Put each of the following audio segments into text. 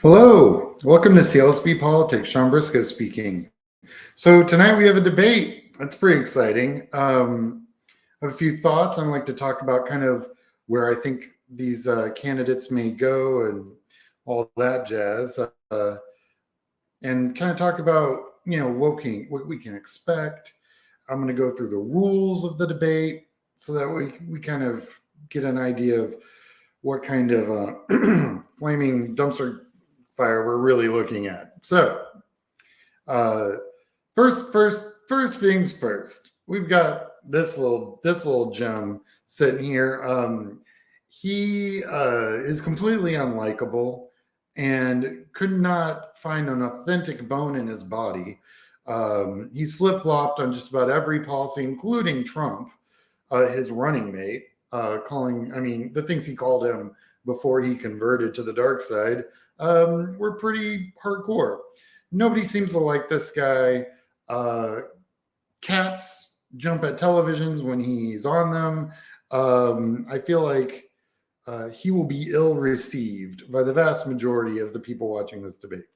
Hello, welcome to CLSB Politics. Sean Briscoe speaking. So tonight we have a debate. That's pretty exciting. I have a few thoughts. I'd like to talk about kind of where I think these candidates may go and all that jazz, and kind of talk about what we can expect. I'm going to go through the rules of the debate so that we kind of get an idea of what kind of flaming dumpster fire we're really looking at. So, uh, first things first. We've got this little gem sitting here. He is completely unlikable and could not find an authentic bone in his body. He's flip flopped on just about every policy, including Trump, his running mate. The things he called him before he converted to the dark side were pretty hardcore. Nobody seems to like this guy. Uh, Cats jump at televisions when he's on them. I feel like he will be ill received by the vast majority of the people watching this debate.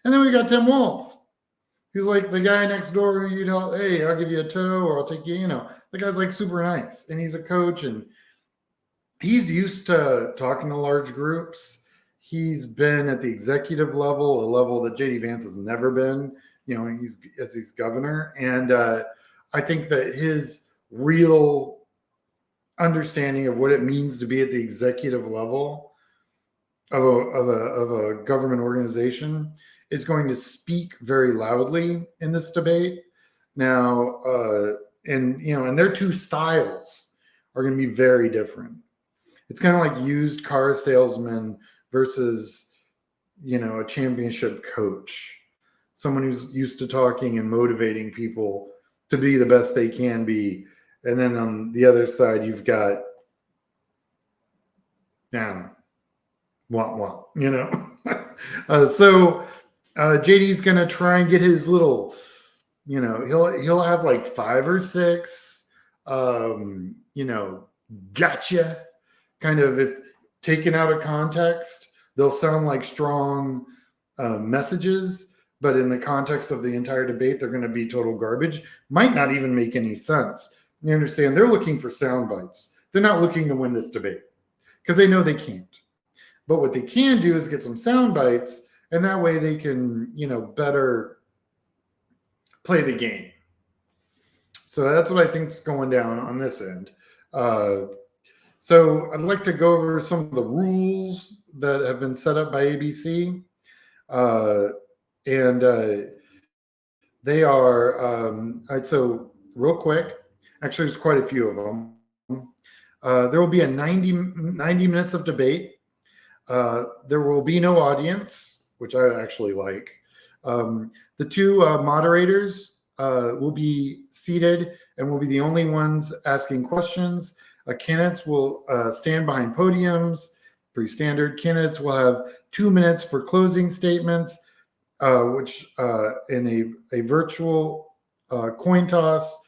And then we got Tim Walz. He's like the guy next door who you'd help, hey, I'll give you a tow or I'll take you, the guy's like super nice. And he's a coach and he's used to talking to large groups. He's been at the executive level, a level that JD Vance has never been, he's governor. And I think that his real understanding of what it means to be at the executive level of a government organization is going to speak very loudly in this debate. Now, and their two styles are going to be very different. It's kind of like used car salesman versus, a championship coach, someone who's used to talking and motivating people to be the best they can be. And then on the other side, you've got, so JD's going to try and get his little, he'll have like 5 or 6, gotcha kind of, if taken out of context, they'll sound like strong messages, but in the context of the entire debate, they're going to be total garbage. Might not even make any sense. You understand? They're looking for sound bites. They're not looking to win this debate because they know they can't. But what they can do is get some sound bites, and that way they can, better play the game. So that's what I think is going down on this end. So I'd like to go over some of the rules that have been set up by ABC. They are, so real quick, actually, there's quite a few of them. There will be a 90 minutes of debate. There will be no audience, which I actually like. The two moderators will be seated and will be the only ones asking questions. Candidates will stand behind podiums, pretty standard. Candidates will have 2 minutes for closing statements, which in a virtual coin toss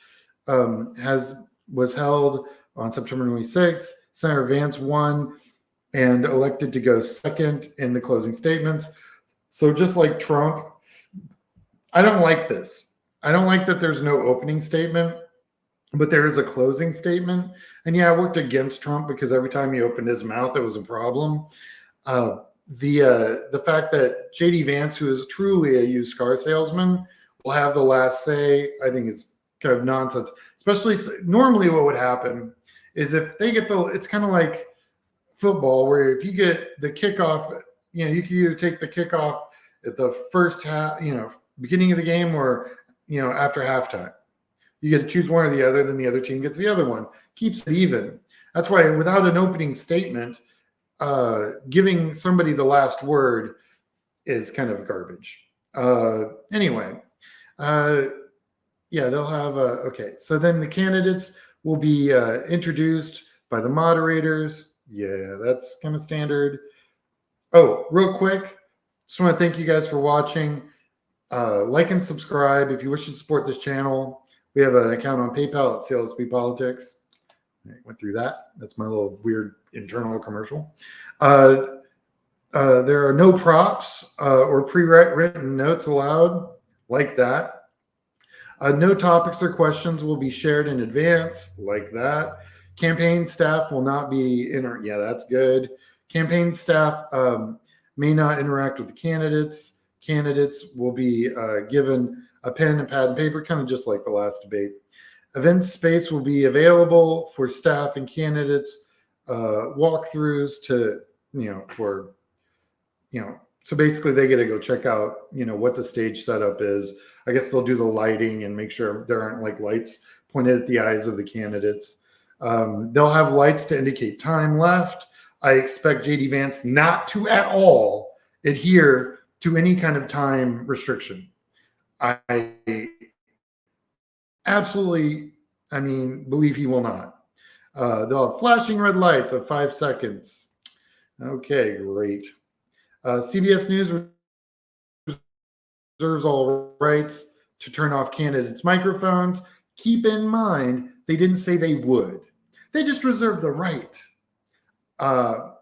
was held on September 26th. Senator Vance won and elected to go second in the closing statements. So just like Trump, I don't like this. I don't like that there's no opening statement, but there is a closing statement. And yeah, I worked against Trump because every time he opened his mouth, it was a problem. The fact that JD Vance, who is truly a used car salesman, will have the last say, I think is kind of nonsense. Especially normally what would happen is if they get it's kind of like football where if you get the kickoff, you can either take the kickoff at the first half, beginning of the game or, after halftime. You get to choose one or the other, then the other team gets the other one. Keeps it even. That's why without an opening statement, giving somebody the last word is kind of garbage. Anyway, they'll have okay. So then the candidates will be introduced by the moderators. Yeah, that's kind of standard. Oh, real quick, just want to thank you guys for watching. Like and subscribe if you wish to support this channel. We have an account on PayPal at CLSB Politics. I went through that. That's my little weird internal commercial. There are no props or pre-written notes allowed, like that. No topics or questions will be shared in advance, like that. Campaign staff will not be yeah, that's good. Campaign staff may not interact with the candidates. Candidates will be given a pen and pad and paper, kind of just like the last debate. Event space will be available for staff and candidates walkthroughs to, so basically they get to go check out, what the stage setup is. I guess they'll do the lighting and make sure there aren't like lights pointed at the eyes of the candidates. They'll have lights to indicate time left. I expect JD Vance not to at all adhere to any kind of time restriction. I absolutely, believe he will not. They'll have flashing red lights of 5 seconds. Okay, great. CBS News reserves all rights to turn off candidates' microphones. Keep in mind, they didn't say they would. They just reserve the right.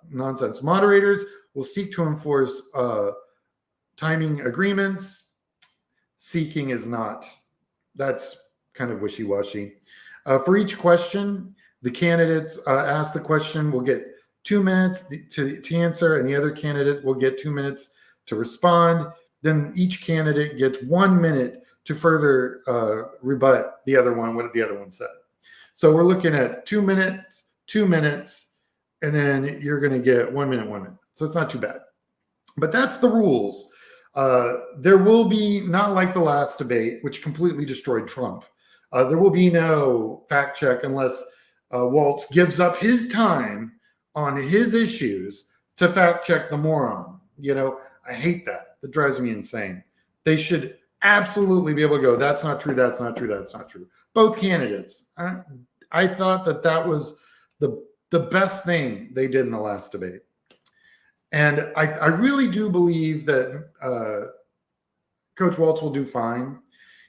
Nonsense. Moderators will seek to enforce timing agreements. Seeking is not. That's kind of wishy-washy. For each question, the candidates ask the question will get 2 minutes to answer, and the other candidate will get 2 minutes to respond. Then each candidate gets 1 minute to further rebut the other one, what the other one said. So we're looking at 2 minutes, 2 minutes, and then you're going to get 1 minute, 1 minute. So it's not too bad. But that's the rules. There will be, not like the last debate, which completely destroyed Trump. There will be no fact check unless Waltz gives up his time on his issues to fact check the moron. I hate that. That drives me insane. They should absolutely be able to go, that's not true, that's not true, that's not true. Both candidates. I thought that was the best thing they did in the last debate. And I really do believe that Coach Waltz will do fine.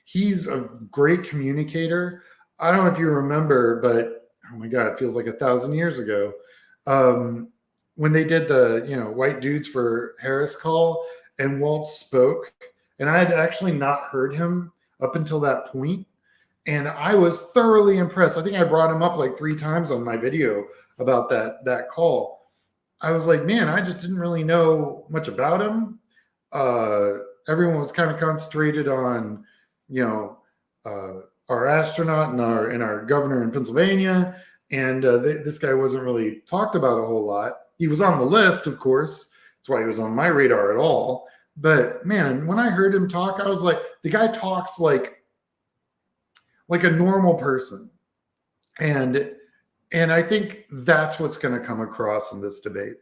He's a great communicator. I don't know if you remember, but oh my God, it feels like 1,000 years ago. When they did the, White Dudes for Harris call and Waltz spoke, and I had actually not heard him up until that point. And I was thoroughly impressed. I think I brought him up like 3 times on my video about that call. I was like, man, I just didn't really know much about him. Everyone was kind of concentrated on, our astronaut and our governor in Pennsylvania. And this guy wasn't really talked about a whole lot. He was on the list, of course. That's why he was on my radar at all. But man, when I heard him talk, I was like, the guy talks like a normal person. And I think that's what's going to come across in this debate.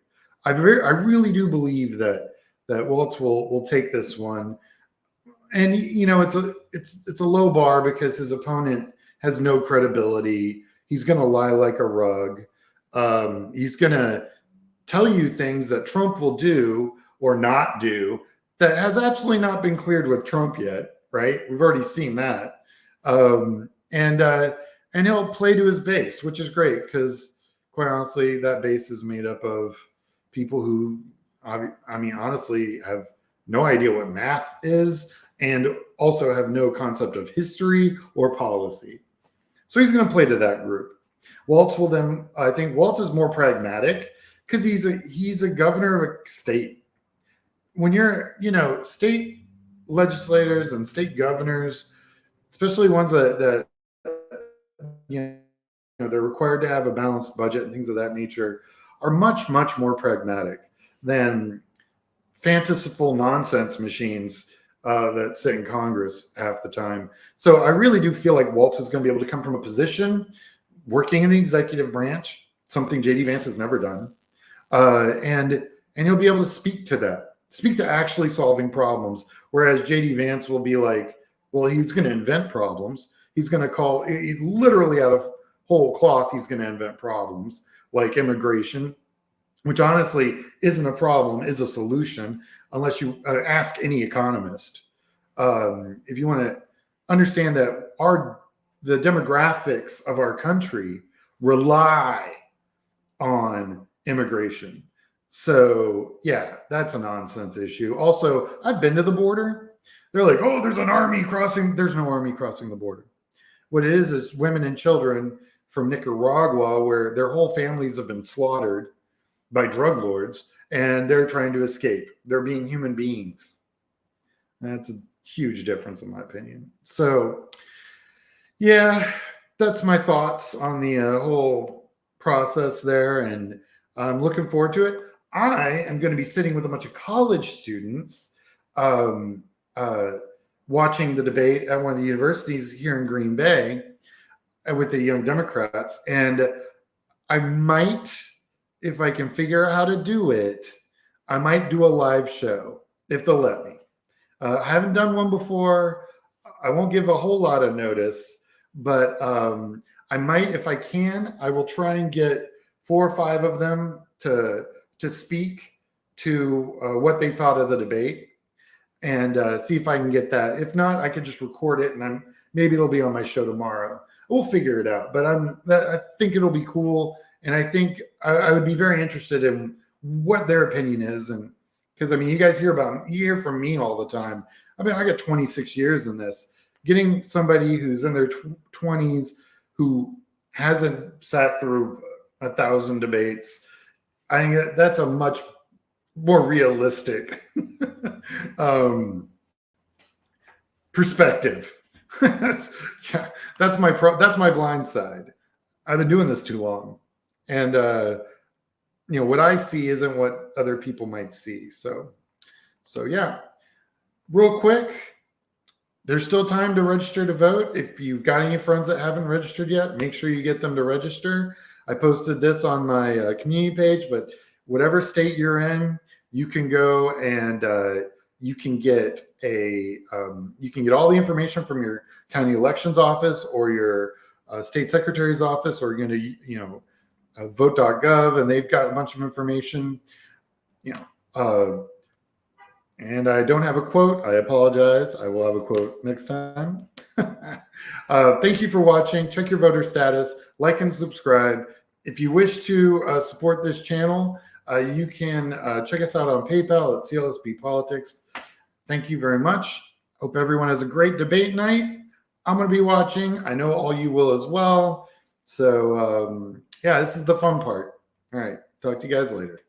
I really do believe that Waltz will take this one. And it's a low bar because his opponent has no credibility. He's going to lie like a rug. He's going to tell you things that Trump will do or not do that has absolutely not been cleared with Trump yet, right? We've already seen that. And he'll play to his base, which is great because, quite honestly, that base is made up of people who, honestly, have no idea what math is and also have no concept of history or policy. So he's going to play to that group. Waltz will then, I think Waltz is more pragmatic because he's a governor of a state. When you're, state legislators and state governors, especially ones that they're required to have a balanced budget and things of that nature, are much, much more pragmatic than fanciful nonsense machines that sit in Congress half the time. So I really do feel like Waltz is going to be able to come from a position working in the executive branch, something JD Vance has never done. And he'll be able to speak to actually solving problems. Whereas JD Vance will be like, well, he's going to invent problems. He's literally out of whole cloth. He's going to invent problems like immigration, which honestly isn't a problem, is a solution, unless you ask any economist. If you want to understand that the demographics of our country rely on immigration. So yeah, that's a nonsense issue. Also, I've been to the border. They're like, oh, there's an army crossing. There's no army crossing the border. What it is women and children from Nicaragua, where their whole families have been slaughtered by drug lords, and they're trying to escape. They're being human beings. That's a huge difference, in my opinion. So, yeah, that's my thoughts on the whole process there, and I'm looking forward to it. I am going to be sitting with a bunch of college students um, uh, watching the debate at one of the universities here in Green Bay with the Young Democrats. And I might, if I can figure out how to do it, I might do a live show if they'll let me. I haven't done one before. I won't give a whole lot of notice, but I might, if I can, I will try and get 4 or 5 of them to speak to what they thought of the debate, and see if I can get that. If not, I could just record it, and maybe it'll be on my show tomorrow. We'll figure it out. But I think it'll be cool, and I think I would be very interested in what their opinion is, and because I mean, you guys hear from me all the time. I mean, I got 26 years in this. Getting somebody who's in their 20s who hasn't sat through 1,000 debates, I think that's a much more realistic perspective. Yeah, that's my blind side. I've been doing this too long, and what I see isn't what other people might see. So yeah, real quick, there's still time to register to vote. If you've got any friends that haven't registered yet, make sure you get them to register. I posted this on my community page, but whatever state you're in, you can go and you can get all the information from your county elections office or your state secretary's office, or you're going to vote.gov, and they've got a bunch of information. And I don't have a quote. I apologize. I will have a quote next time. Thank you for watching. Check your voter status, like and subscribe. If you wish to support this channel, you can check us out on PayPal at CLSB Politics. Thank you very much. Hope everyone has a great debate night. I'm going to be watching. I know all you will as well. So, yeah, this is the fun part. All right. Talk to you guys later.